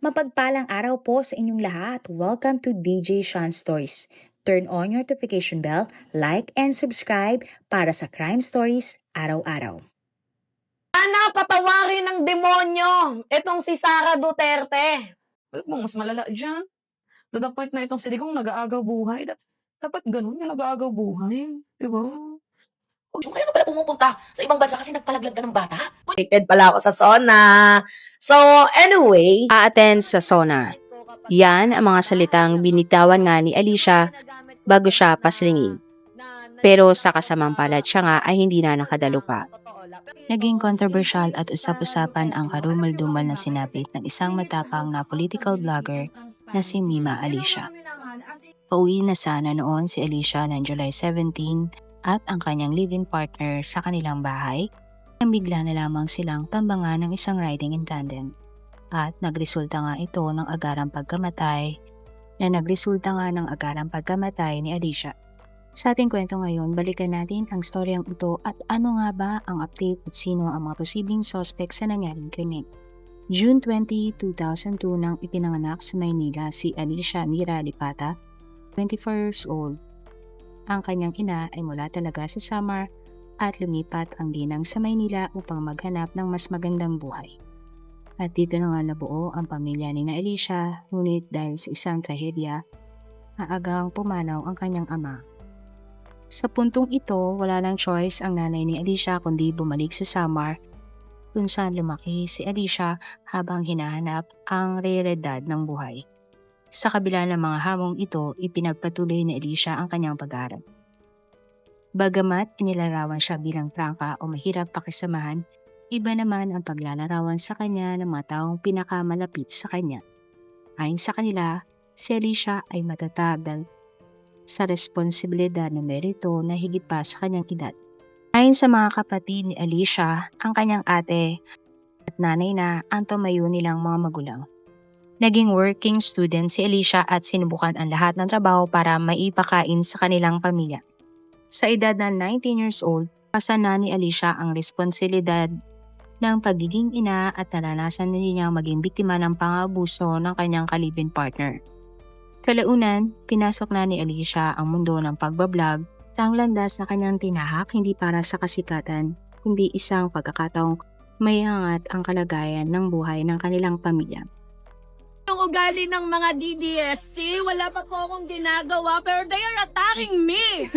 Mapagpalang araw po sa inyong lahat. Welcome to DJ Sean Stories. Turn on your notification bell, like and subscribe para sa crime stories araw-araw. Sana patawarin ng demonyo itong si Sara Duterte. Alam mo, mas malala dyan. To the point na itong si Digong nag-aagaw buhay. Dapat ganun yung nag-aagaw buhay. Diba? Kaya ka pala pumupunta sa ibang bansa kasi nagpalaglag ka ng bata? Addicted pala ako sa sauna. So, anyway. A-attend sa sauna. Yan ang mga salitang binitawan nga ni Alicia bago siya paslingin. Pero sa kasamang palad siya nga ay hindi na nakadalo pa. Naging controversial at usap-usapan ang karumal-dumal na sinapit ng isang matapang na political blogger na si Mima Alicia. Pauwi na sana noon si Alicia ng July 17 at ang kanyang live-in partner sa kanilang bahay nang bigla na lamang silang tambangan ng isang riding in tandem. At nagresulta nga ito ng agarang pagkamatay ni Alicia. Sa ating kwento ngayon, balikan natin ang storyang ito at ano nga ba ang update at sino ang mga posibleng suspect sa nangyaring krimen. June 20, 2002 nang ipinanganak sa Maynila si Alicia Mira Lipata, 24 years old. Ang kanyang ina ay mula talaga sa Samar at lumipat ang ginang sa Maynila upang maghanap ng mas magandang buhay. At dito na nga nabuo ang pamilya ni na Alicia, ngunit dahil sa isang trahedya, maagang pumanaw ang kanyang ama. Sa puntong ito, wala nang choice ang nanay ni Alicia kundi bumalik sa Samar kung saan lumaki si Alicia habang hinahanap ang realidad ng buhay. Sa kabila ng mga hamong ito, ipinagpatuloy ni Alicia ang kanyang pag-aaral. Bagamat inilarawan siya bilang prangka o mahirap pakisamahan, iba naman ang paglalarawan sa kanya ng mga taong pinakamalapit sa kanya. Ayon sa kanila, si Alicia ay matatag dahil sa responsibilidad na merito na higit pa sa kanyang edad. Ayon sa mga kapatid ni Alicia, ang kanyang ate at nanay na ang tumayo nilang mga magulang. Naging working student si Alicia at sinubukan ang lahat ng trabaho para maipakain sa kanilang pamilya. Sa edad na 19 years old, pasa na ni Alicia ang responsibilidad ng pagiging ina at naranasan din niya maging biktima ng pang-aabuso ng kanyang kalibin partner. Kalaunan, pinasok na ni Alicia ang mundo ng pagbablog sa ang landas na kanyang tinahak hindi para sa kasikatan, kundi isang pagkakataong may hangat ang kalagayan ng buhay ng kanilang pamilya. Yung ugali ng mga DDSC, wala pa po akong ginagawa pero they are attacking me.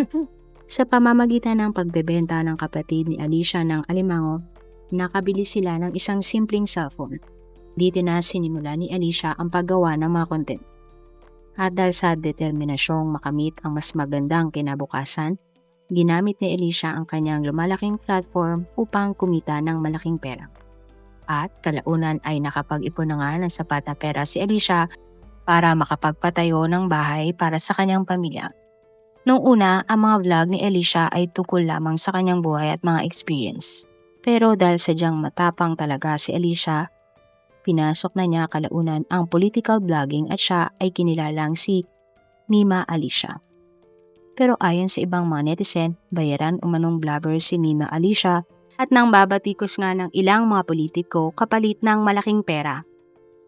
Sa pamamagitan ng pagbebenta ng kapatid ni Alicia ng alimango, nakabili sila ng isang simpleng cellphone. Dito na sinimula ni Alicia ang paggawa ng mga content. At dahil sa determinasyong makamit ang mas magandang kinabukasan, ginamit ni Alicia ang kanyang lumalaking platform upang kumita ng malaking pera. At kalaunan ay nakapag-ipon na nga ng sapat na pera si Alicia para makapagpatayo ng bahay para sa kanyang pamilya. Noong una, ang mga vlog ni Alicia ay tungkol lamang sa kanyang buhay at mga experience. Pero dahil sadyang matapang talaga si Alicia, pinasok na niya kalaunan ang political blogging at siya ay kinilalang si Mima Alicia. Pero ayon sa ibang mga netizen, bayaran umanong vlogger si Mima Alicia at nang babatikos nga ng ilang mga politiko kapalit ng malaking pera.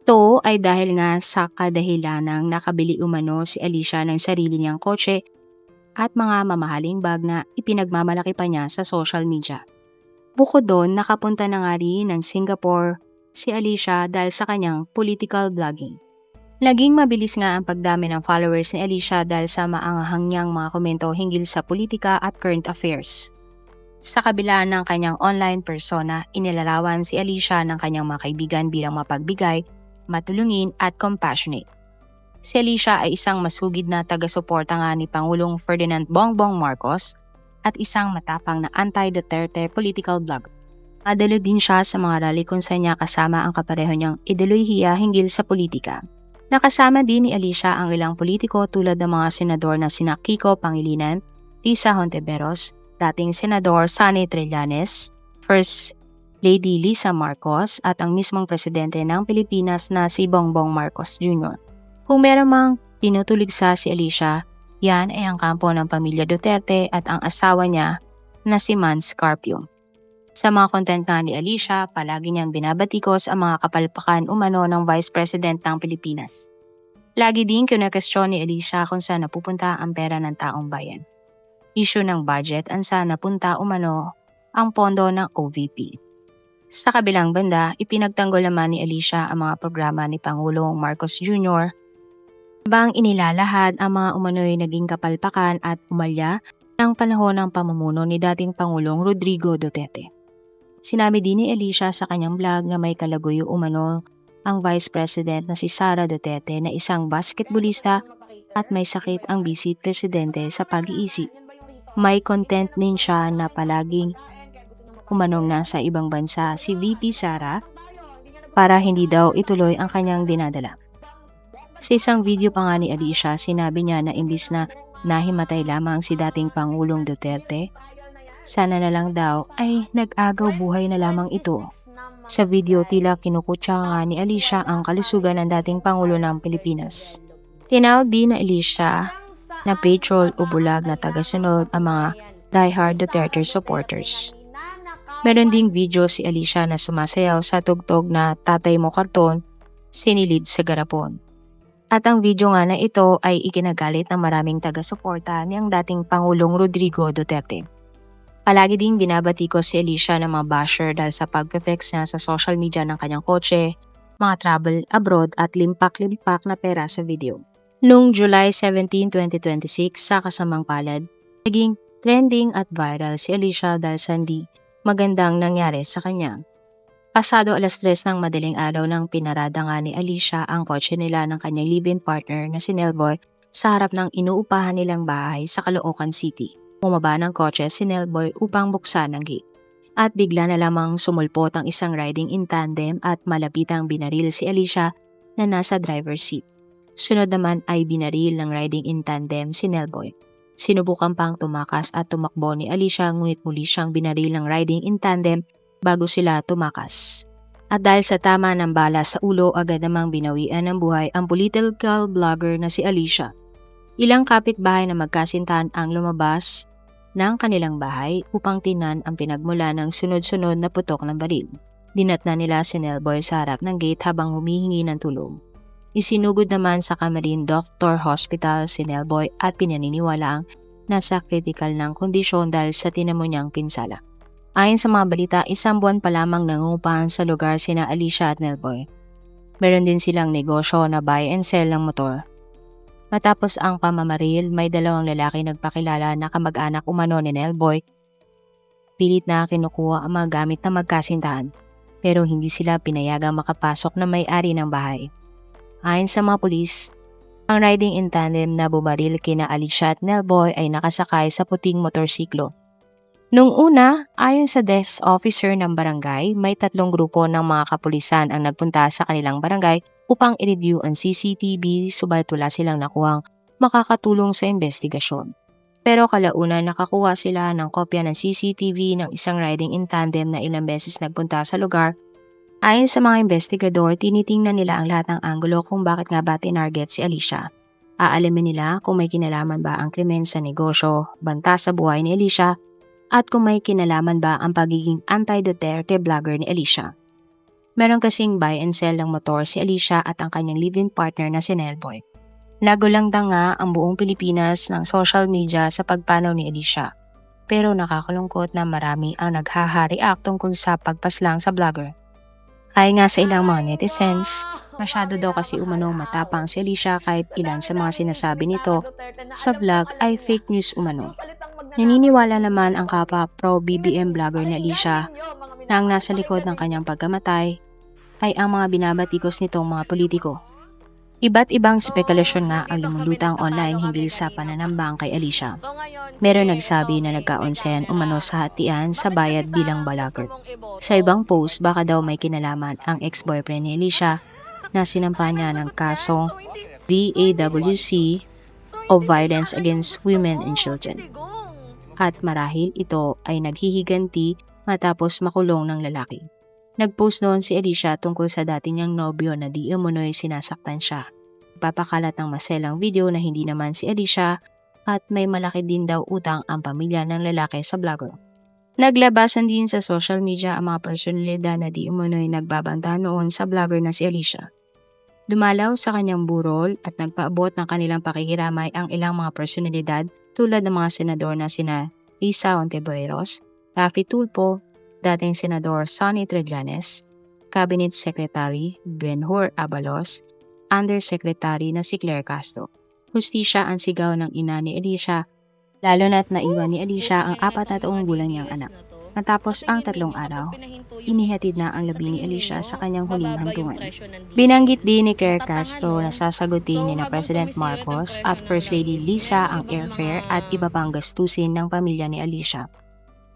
Ito ay dahil nga sa kadahilanang nakabili umano si Alicia ng sarili niyang kotse at mga mamahaling bag na ipinagmamalaki pa niya sa social media. Bukod doon, nakapunta na nga rin ng Singapore si Alicia dahil sa kanyang political blogging. Laging mabilis nga ang pagdami ng followers ni Alicia dahil sa maanghang niyang mga komento hinggil sa politika at current affairs. Sa kabila ng kanyang online persona, inilarawan si Alicia ng kanyang mga kaibigan bilang mapagbigay, matulungin at compassionate. Si Alicia ay isang masugid na taga-suporta nga ni Pangulong Ferdinand Bongbong Marcos at isang matapang na anti-Duterte political blogger. Adalo din siya sa mga rally kung saan niya kasama ang kapareho niyang ideolohiya hinggil sa politika. Nakasama din ni Alicia ang ilang politiko tulad ng mga senador na sina Kiko Pangilinan, Risa Hontiveros, dating Senador Sonny Trillanes, First Lady Lisa Marcos at ang mismong presidente ng Pilipinas na si Bongbong Marcos Jr. Kung meron mang tinutuligsa si Alicia, yan ay ang kampo ng pamilya Duterte at ang asawa niya na si Mans Carpio. Sa mga content nga ni Alicia, palagi niyang binabatikos ang mga kapalpakan umano ng Vice President ng Pilipinas. Lagi din kinekestyon ni Alicia kung saan napupunta ang pera ng taong bayan. Issue ng budget ang saan napunta umano ang pondo ng OVP. Sa kabilang banda, ipinagtanggol naman ni Alicia ang mga programa ni Pangulong Marcos Jr. habang inilalahad ang mga umano'y naging kapalpakan at umalya ng panahon ng pamumuno ni dating Pangulong Rodrigo Duterte. Sinabi din ni Alicia sa kanyang vlog na may kalaguyo umano ang Vice President na si Sara Duterte na isang basketballista at may sakit ang Vice Presidente sa pag-iisip. May content din siya na palaging umanong nasa ibang bansa si VP Sara para hindi daw ituloy ang kanyang dinadala. Sa isang video pa nga ni Alicia, sinabi niya na imbis na nahimatay lamang si dating Pangulong Duterte, sana na lang daw ay nag-agaw buhay na lamang ito. Sa video, tila kinukutya nga ni Alicia ang kalusugan ng dating Pangulo ng Pilipinas. Tinawag din na Alicia na patrol o bulag na tagasunod ang mga diehard Duterte supporters. Meron ding video si Alicia na sumasayaw sa tugtog na Tatay Mo Karton, sinilid sa garapon. At ang video nga na ito ay ikinagalit ng maraming taga-suporta niyang dating Pangulong Rodrigo Duterte. Palagi ding binabatikos si Alicia ng mga basher dahil sa pag-flex niya sa social media ng kanyang kotse, mga travel abroad at limpak-limpak na pera sa video. Noong July 17, 2026 sa kasamang palad, naging trending at viral si Alicia dahil sa hindi magandang nangyari sa kanya. Pasado alas 3 ng madaling araw nang pinarada nga ni Alicia ang kotse nila ng kanyang live-in partner na si Nelboy sa harap ng inuupahan nilang bahay sa Caloocan City. Bumaba ng kotse si Nelboy upang buksan ang gate. At bigla na lamang sumulpot ang isang riding in tandem at malapitang binaril si Alicia na nasa driver's seat. Sunod naman ay binaril ng riding in tandem si Nelboy. Sinubukan pang tumakas at tumakbo ni Alicia ngunit muli siyang binaril ng riding in tandem bago sila tumakas. At dahil sa tama ng bala sa ulo, agad namang binawian ng buhay ang political vlogger na si Alicia. Ilang kapitbahay na magkasintahan ang lumabas ng kanilang bahay upang tingnan ang pinagmula ng sunod-sunod na putok ng baril. Dinatna nila si Nelboy sa harap ng gate habang humihingi ng tulong. Isinugod naman sa Camarine Doctor Hospital si Nelboy at pinaniniwalaang nasa critical ng kondisyon dahil sa tinamo niyang pinsala. Ayon sa mga balita, 1 buwan pa lamang nangungupahan sa lugar sina Alicia at Nelboy. Meron din silang negosyo na buy and sell ng motor. Matapos ang pamamaril, may 2 lalaki nagpakilala na kamag-anak umano ni Nelboy. Pilit na kinukuha ang mga gamit na magkasintahan, pero hindi sila pinayagang makapasok na may-ari ng bahay. Ayon sa mga pulis, ang riding in tandem na bumaril kina Alicia at Nelboy ay nakasakay sa puting motorsiklo. Nung una, ayon sa desk officer ng barangay, may 3 grupo ng mga kapulisan ang nagpunta sa kanilang barangay upang i-review ang CCTV, subalit wala silang nakuhang makakatulong sa investigasyon. Pero kalaunan nakakuha sila ng kopya ng CCTV ng isang riding in tandem na ilang beses nagpunta sa lugar. Ayon sa mga investigador, tinitingnan nila ang lahat ng anggulo kung bakit nga ba tinarget si Alicia. Aalamin nila kung may kinalaman ba ang krimen sa negosyo, banta sa buhay ni Alicia, at kung may kinalaman ba ang pagiging anti-Duterte vlogger ni Alicia. Meron kasing buy and sell ng motor si Alicia at ang kanyang live-in partner na si Nelboy. Nagulangdang nga ang buong Pilipinas ng social media sa pagpanaw ni Alicia. Pero nakakalungkot na marami ang naghaha-react tungkol sa pagpaslang sa vlogger. Ayon nga sa ilang mga netizens, masyado daw kasi umanong matapang si Alicia kahit ilan sa mga sinasabi nito sa vlog ay fake news umano. Naniniwala naman ang kapwa pro-BBM vlogger na Alicia na ang nasa likod ng kanyang pagkamatay ay ang mga binabatikos nitong mga politiko. Iba't ibang spekulasyon nga ang lumulutang online hinggil sa pananambang kay Alicia. Meron nagsabi na nagkaonsehan umano sa hatian sa bayad bilang vlogger. Sa ibang post, baka daw may kinalaman ang ex-boyfriend ni Alicia na sinampa niya ng kasong VAWC o Violence Against Women and Children. At marahil ito ay naghihiganti matapos makulong ng lalaki. Nagpost noon si Alicia tungkol sa dati niyang nobyo na di umunoy sinasaktan siya. Papakalat ng maselang video na hindi naman si Alicia at may malaki din daw utang ang pamilya ng lalaki sa vlogger. Naglabasan din sa social media ang mga personalidad na di umano'y nagbabanta noon sa vlogger na si Alicia. Dumalaw sa kanyang burol at nagpaabot ng kanilang pakikiramay ang ilang mga personalidad tulad ng mga senador na sina Lisa Ontiveros, Raffy Tulfo, dating senador Sonny Trillanes, Cabinet Secretary Benhur Abalos, Undersecretary na si Claire Castro. Hustisya ang sigaw ng ina ni Alicia, lalo na't naiwan ni Alicia ang 4 na taong gulang niyang anak. Matapos ang 3 araw, inihatid na ang labi ni Alicia sa kanyang huling hantungan. Binanggit din ni Claire Castro na sasagutin ni na President Marcos at First Lady Lisa ang airfare at iba pang gastusin ng pamilya ni Alicia.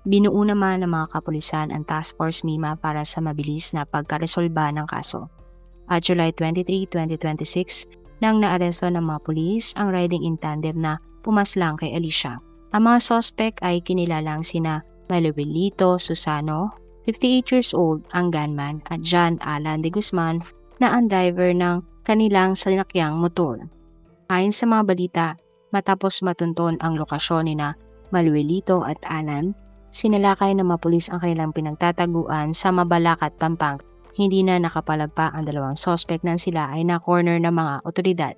Binuo naman ng mga kapulisan ang Task Force MIMA para sa mabilis na pagkaresolba ng kaso. At July 23, 2026, nang naaresto ng mga pulis ang riding in tandem na pumaslang kay Alicia. Ang mga sospek ay kinilalang sina Manuelito Susano, 58 years old, ang gunman, at John Alan de Guzman na ang driver ng kanilang sinakyang motor. Ayon sa mga balita, matapos matunton ang lokasyon ni na Manuelito at Alan, sinalakay ng mga pulis ang kanilang pinagtataguan sa Mabalacat, Pampanga. Hindi na nakapalagpa ang 2 sospek nang sila ay na-corner ng mga otoridad.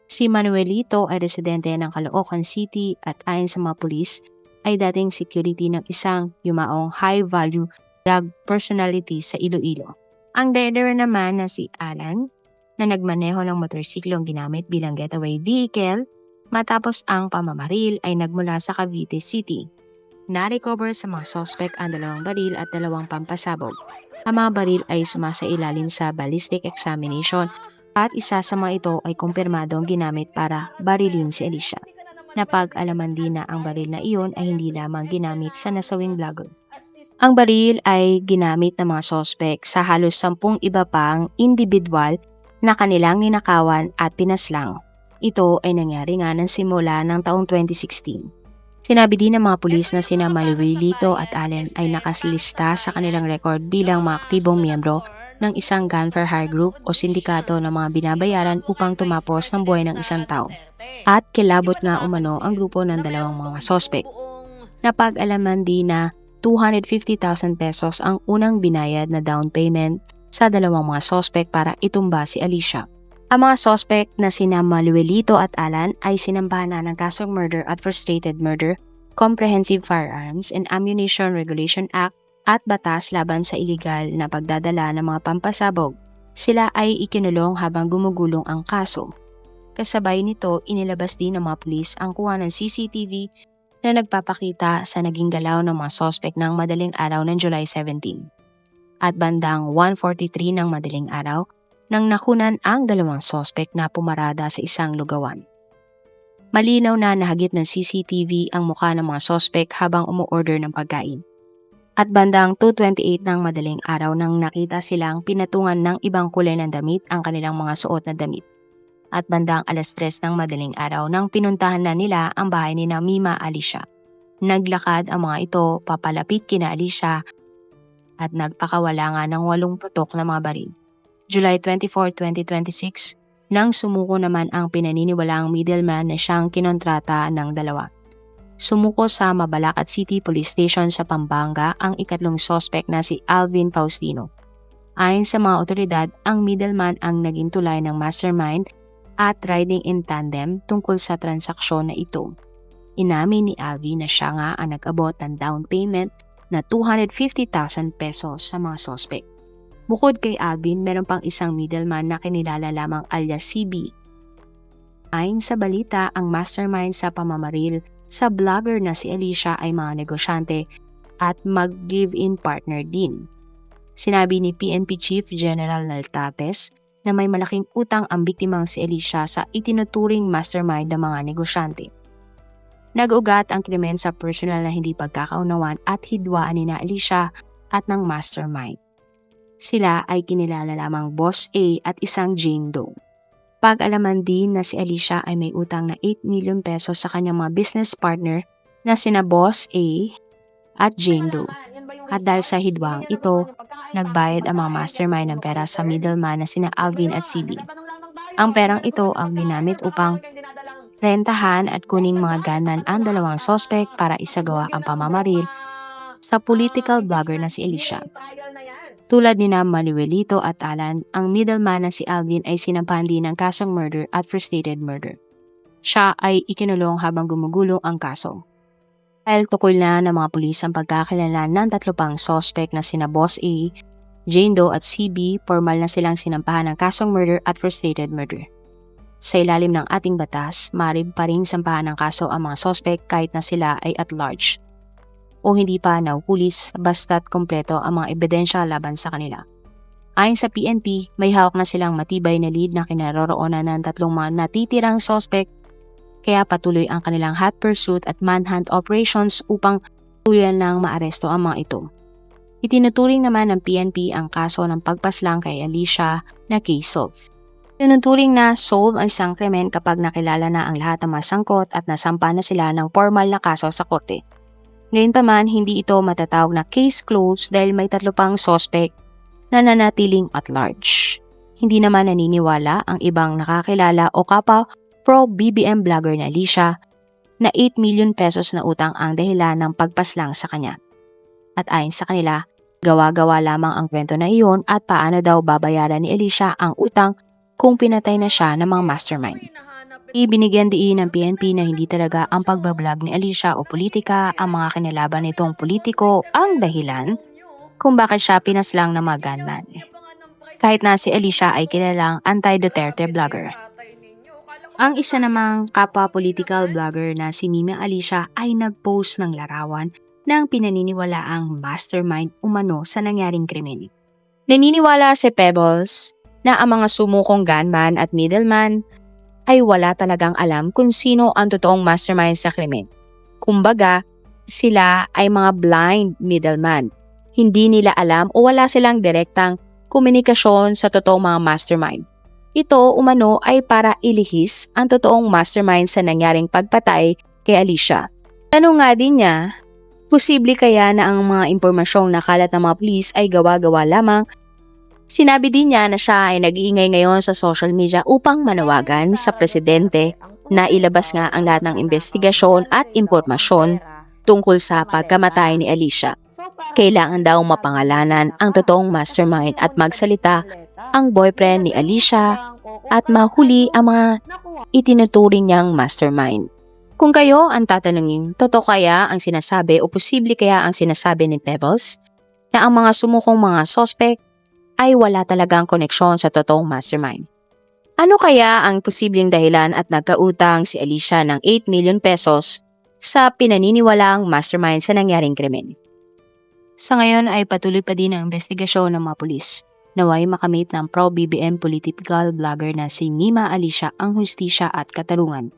Si Manuelito ay residente ng Caloocan City at ayon sa mga pulis ay dating security ng isang yumaong high-value drug personality sa Iloilo. Ang driver naman na si Alan na nagmaneho ng motorsiklong ginamit bilang getaway vehicle matapos ang pamamaril ay nagmula sa Cavite City. Na-recover sa mga sospek ang 2 baril at 2 pampasabog. Ang mga baril ay sumasailalim sa ballistic examination at isa sa mga ito ay kumpirmadong ginamit para barilin si Alicia. Napag-alaman din na ang baril na iyon ay hindi lamang ginamit sa nasawing vlogger. Ang baril ay ginamit ng mga sospek sa halos 10 iba pang individual na kanilang ninakawan at pinaslang. Ito ay nangyari nga ng simula ng taong 2016. Sinabi din ng mga pulis na sina Manuelito at Allen ay nakaslista sa kanilang record bilang mga aktibong miyembro ng isang gun for hire group o sindikato ng mga binabayaran upang tumapos ng buhay ng isang tao. At kilabot nga umano ang grupo ng 2 mga sospek. Napag-alaman din na 250,000 pesos ang unang binayad na down payment sa 2 mga sospek para itumba si Alicia. Ang mga sospek na sina Manuelito at Alan ay sinambahan na ng kasong murder at frustrated murder, Comprehensive Firearms and Ammunition Regulation Act at batas laban sa iligal na pagdadala ng mga pampasabog. Sila ay ikinulong habang gumugulong ang kaso. Kasabay nito, inilabas din ng mga pulis ang kuha ng CCTV na nagpapakita sa naging galaw ng mga sospek ng madaling araw ng July 17. At bandang 1:43 ng madaling araw, nang nakunan ang 2 sospek na pumarada sa isang lugawan. Malinaw na nahagip ng CCTV ang mukha ng mga sospek habang umu-order ng pagkain. At bandang 2:28 ng madaling araw nang nakita silang pinatungan ng ibang kulay ng damit ang kanilang mga suot na damit. At bandang 3:00 ng madaling araw nang pinuntahan na nila ang bahay ni na Mima Alicia. Naglakad ang mga ito papalapit kina Alicia at nagpakawala nga ng 8 putok na mga baril. July 24, 2026, nang sumuko naman ang pinaniniwalaang middleman na siyang kinontrata ng 2. Sumuko sa Mabalacat City Police Station sa Pampanga ang ikatlong sospek na si Alvin Faustino. Ayon sa mga otoridad, ang middleman ang naging tulay ng mastermind at riding in tandem tungkol sa transaksyon na ito. Inamin ni Alvin na siya nga ang nag-abot ng down payment na 250,000 pesos sa mga sospek. Bukod kay Alvin, meron pang isang middleman na kinilala lamang alias CB. Ayon sa balita, ang mastermind sa pamamaril sa vlogger na si Alicia ay mga negosyante at mag-live-in partner din. Sinabi ni PNP Chief General Naltates na may malaking utang ang biktimang si Alicia sa itinuturing mastermind ng mga negosyante. Nag-ugat ang krimen sa personal na hindi pagkakaunawan at hidwaan ni na Alicia at ng mastermind. Sila ay kinilala lamang Boss A at isang Jane Doe. Pag-alaman din na si Alicia ay may utang na 8 million pesos sa kanyang mga business partner na sina Boss A at Jane Doe. At dahil sa hidwang ito, nagbayad ang mga mastermind ng pera sa middleman na sina Alvin at CB. Ang perang ito ang ginamit upang rentahan at kuning mga gunman ang 2 sospek para isagawa ang pamamaril sa political blogger na si Alicia. Tulad ni Manuelito at Alan, ang middleman na si Alvin ay sinampahan din ng kasong murder at frustrated murder. Siya ay ikinulong habang gumugulong ang kaso. Dahil tukol na ng mga pulis ang pagkakilala ng 3 pang suspect na sina Boss A, Jane Doe at CB, formal na silang sinampahan ng kasong murder at frustrated murder. Sa ilalim ng ating batas, maaari pa ring sampahan ng kaso ang mga suspect kahit na sila ay at large o hindi pa nahupulis basta't kompleto ang mga ebidensya laban sa kanila. Ayon sa PNP, may hawak na silang matibay na lead na kinaroroonan ng 3 mga natitirang suspect kaya patuloy ang kanilang hot pursuit at manhunt operations upang tuluyan ng maaresto ang mga ito. Itinuturing naman ng PNP ang kaso ng pagpaslang kay Alicia na case solved. Tinuturing na solve ang isang krimen kapag nakilala na ang lahat ng mga sangkot at nasampa na sila ng formal na kaso sa korte. Ngayon pa man, hindi ito matatawag na case closed dahil may 3 pang suspect na nanatiling at large. Hindi naman naniniwala ang ibang nakakilala o kapwa pro-BBM vlogger na Alicia na 8 million pesos na utang ang dahilan ng pagpaslang sa kanya. At ayon sa kanila, gawa-gawa lamang ang kwento na iyon at paano daw babayaran ni Alicia ang utang kung pinatay na siya ng mga mastermind. Ibinigyan diin ng PNP na hindi talaga ang pagbablog ni Alicia o politika ang mga kinalaban nitong politiko ang dahilan kung bakit siya pinaslang ng mga gunman. Kahit na si Alicia ay kilalang anti-Duterte vlogger. Ang isa namang kapwa political vlogger na si Mima Alicia ay nag-post ng larawan ng pinaniniwalaang mastermind umano sa nangyaring krimen. Naniniwala si Pebbles na ang mga sumukong gunman at middleman ay wala talagang alam kung sino ang totoong mastermind sa krimen. Kumbaga, sila ay mga blind middleman. Hindi nila alam o wala silang direktang komunikasyon sa totoong mga mastermind. Ito umano ay para ilihis ang totoong mastermind sa nangyaring pagpatay kay Alicia. Tanong nga din niya, posible kaya na ang mga impormasyong nakalat ng mga pulis ay gawa-gawa lamang? Sinabi din niya na siya ay nag-iingay ngayon sa social media upang manawagan sa presidente na ilabas nga ang lahat ng investigasyon at impormasyon tungkol sa pagkamatay ni Alicia. Kailangan daw mapangalanan ang totoong mastermind at magsalita ang boyfriend ni Alicia at mahuli ang mga itinuturing niyang mastermind. Kung kayo ang tatanungin, totoo kaya ang sinasabi o posible kaya ang sinasabi ni Pebbles na ang mga sumukong mga suspect ay wala talagang koneksyon sa totoong mastermind. Ano kaya ang posibleng dahilan at nagkautang si Alicia ng 8 million pesos sa pinaniniwalaang mastermind sa nangyaring krimen? Sa ngayon ay patuloy pa din ang investigasyon ng mga pulis. Naway makamit ng pro-BBM political vlogger na si Mima Alicia ang hustisya at katarungan.